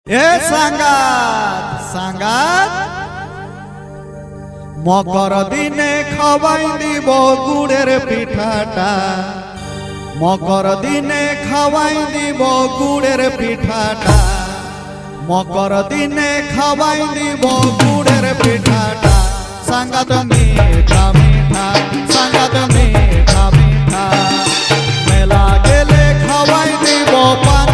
এ সাঙ্গাত সাঙ্গাত মকর দিনে খাওয়াই দিব গুড়ের পিঠাটা, মকর দিনে খাওয়াই দিব গুড়ের পিঠাটা, মকর দিনে খাওয়াই দিব গুড়ের পিঠাটা। সাঙ্গাত মিঠা মিঠা, সাঙ্গাত মিঠা মিঠা, মেলা গেলে খাওয়াই দিব পান